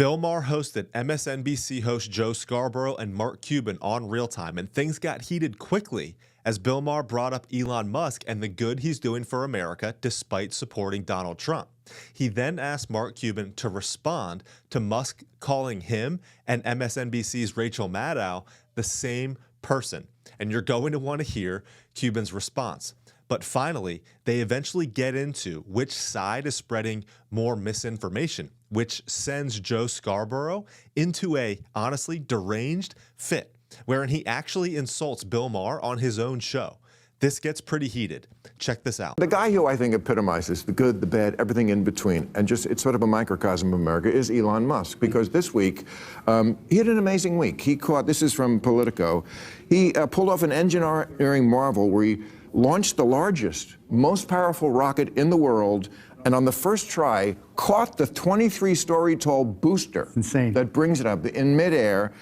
Bill Maher hosted MSNBC host Joe Scarborough and Mark Cuban on Real Time, and things got heated quickly as Bill Maher brought up Elon Musk and the good he's doing for America despite supporting Donald Trump. He then asked Mark Cuban to respond to Musk calling him and MSNBC's Rachel Maddow the same person. And you're going to want to hear Cuban's response. But finally, they eventually get into which side is spreading more misinformation, which sends Joe Scarborough into a, honestly, deranged fit, wherein he actually insults Bill Maher on his own show. This gets pretty heated. Check this out. The guy who I think epitomizes the good, the bad, everything in between, and just it's sort of a microcosm of America, is Elon Musk. Because this week, he had an amazing week. He caught, this is from Politico, he pulled off an engineering marvel where he launched the largest, most powerful rocket in the world, and on the first try, caught the 23-story tall booster that brings it up in midair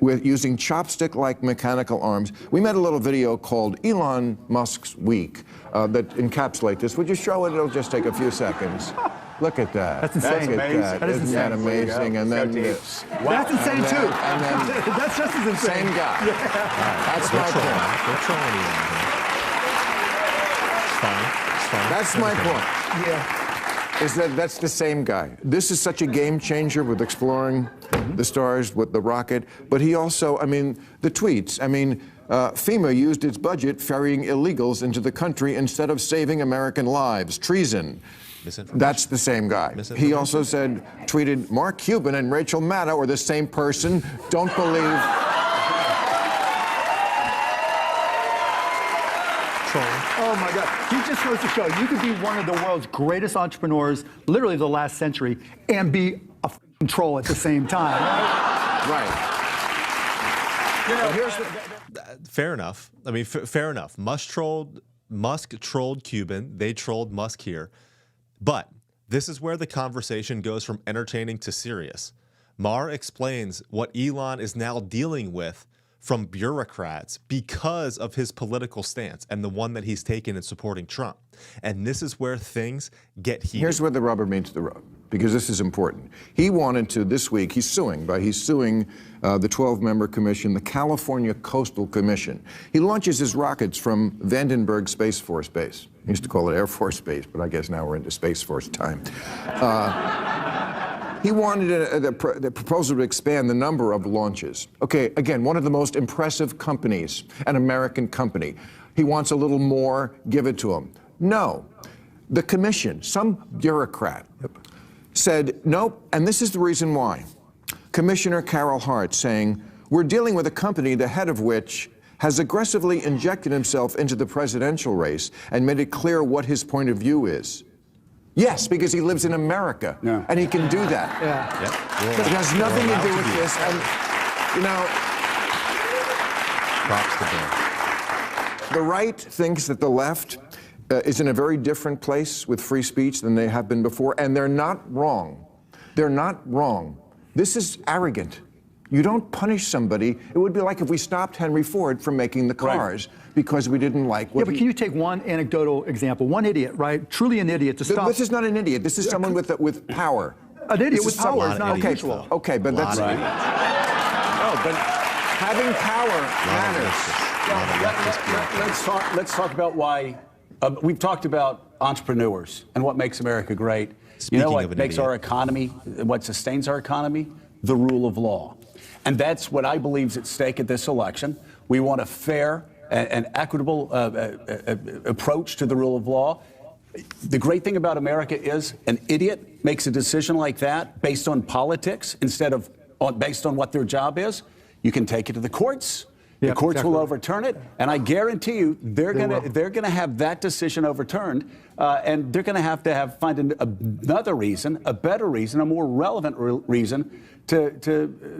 with using chopstick-like mechanical arms. We made a little video called Elon Musk's Week that encapsulates this. Would you show it? It'll just take a few seconds. Look at that. That's insane. Isn't that amazing? And then that's insane too. And then that's just as insane. Same guy. Yeah. That's my point. That's my point. Yeah. Is that that's the same guy. This is such a game changer with exploring the stars with the rocket. But he also, I mean, the tweets. I mean, FEMA used its budget ferrying illegals into the country instead of saving American lives. Treason. That's the same guy. He also said, tweeted, Mark Cuban and Rachel Maddow are the same person. Don't believe. Oh my God. He just goes to show you could be one of the world's greatest entrepreneurs, literally the last century, and be a troll at the same time. Right. You know, fair enough. I mean, fair enough. Musk trolled Cuban. They trolled Musk here. But this is where the conversation goes from entertaining to serious. Maher explains what Elon is now dealing with from bureaucrats because of his political stance and the one that he's taken in supporting Trump. And this is where things get heated. Here's where the rubber meets the road, because this is important. He wanted to, this week, he's suing the 12-member commission, the California Coastal Commission. He launches his rockets from Vandenberg Space Force Base. He used to call it Air Force Base, but I guess now we're into Space Force time. He wanted the proposal to expand the number of launches. Okay, again, one of the most impressive companies, an American company. He wants a little more, give it to him. No. The commission, some bureaucrat, said, nope, and this is the reason why. Commissioner Carol Hart saying, we're dealing with a company, the head of which has aggressively injected himself into the presidential race and made it clear what his point of view is. Yes, because he lives in America, and he can do that. Yeah. Yep. It has nothing to do with this, and, you know, props to Bill. The right thinks that the left is in a very different place with free speech than they have been before, and they're not wrong. They're not wrong. This is arrogant. You don't punish somebody. It would be like if we stopped Henry Ford from making the cars because we didn't like what but can you take one anecdotal example? One idiot, right? Truly an idiot to stop. This is not an idiot. This is someone with power. An idiot with power is not unusual. Okay, but that's right. Oh, but having power matters. Let's talk about why. We've talked about entrepreneurs and what makes America great. Speaking you know what of makes our economy, what sustains our economy? The rule of law. And that's what I believe is at stake at this election. We want a fair and equitable approach to the rule of law. The great thing about America is an idiot makes a decision like that based on politics instead of based on what their job is. You can take it to the courts. The courts will overturn it, and I guarantee you they're gonna have that decision overturned, and they're gonna have to find another reason, a better reason, a more relevant reason to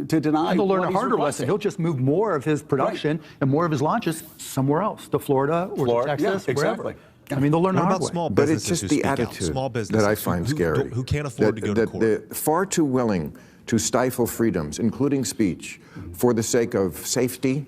deny. And they'll learn a harder lesson. He'll just move more of his production and more of his launches somewhere else, to Florida or to Texas, wherever. I mean, they'll learn the hard way. Small but it's businesses just the attitude that I find scary. Who can't afford to go to court. They're far too willing to stifle freedoms, including speech, for the sake of safety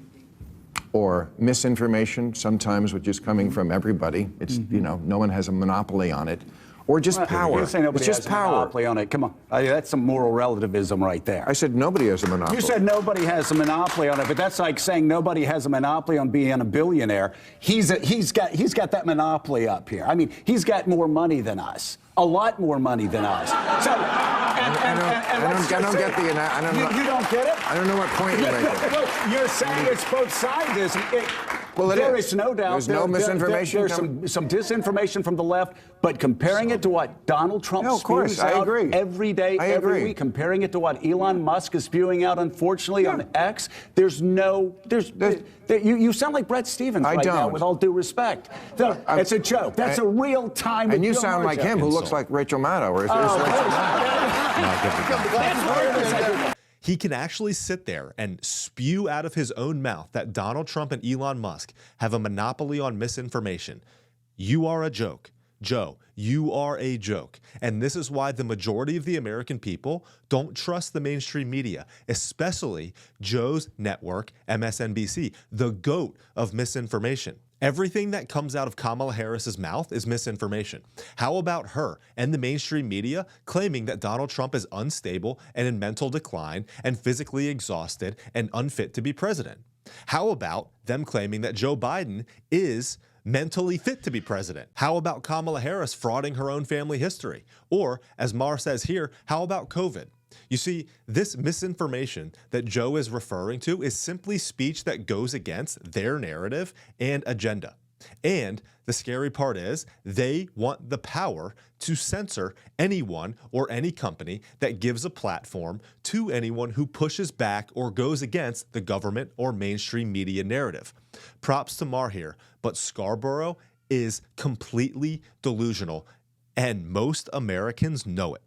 or misinformation, sometimes which is coming from everybody. It's, you know, no one has a monopoly on it. or just power. You say nobody It's just has a power. monopoly on it. Come on. That's some moral relativism right there. I said nobody has a monopoly. You said nobody has a monopoly on it, but that's like saying nobody has a monopoly on being a billionaire. He's got that monopoly up here. I mean, he's got more money than us, a lot more money than us. So, I don't get the. You don't get it? I don't know what point you're making. Look, you're saying it's both sides. Well, there is no doubt. There's no misinformation. There's some disinformation from the left, but comparing it to what Donald Trump spews out every day, every week, comparing it to what Elon Musk is spewing out, unfortunately, on X, you sound like Brett Stevens right now, with all due respect. It's a joke. That's a real-time. And you sound like him, who looks like Rachel Maddow. Or is Rachel Maddow? He can actually sit there and spew out of his own mouth that Donald Trump and Elon Musk have a monopoly on misinformation. You are a joke. Joe, you are a joke. And this is why the majority of the American people don't trust the mainstream media, especially Joe's network, MSNBC, the GOAT of misinformation. Everything that comes out of Kamala Harris's mouth is misinformation. How about her and the mainstream media claiming that Donald Trump is unstable and in mental decline and physically exhausted and unfit to be president? How about them claiming that Joe Biden is mentally fit to be president? How about Kamala Harris frauding her own family history? Or, as Maher says here, how about COVID? You see, this misinformation that Joe is referring to is simply speech that goes against their narrative and agenda. And the scary part is they want the power to censor anyone or any company that gives a platform to anyone who pushes back or goes against the government or mainstream media narrative. Props to Maher here, but Scarborough is completely delusional, and most Americans know it.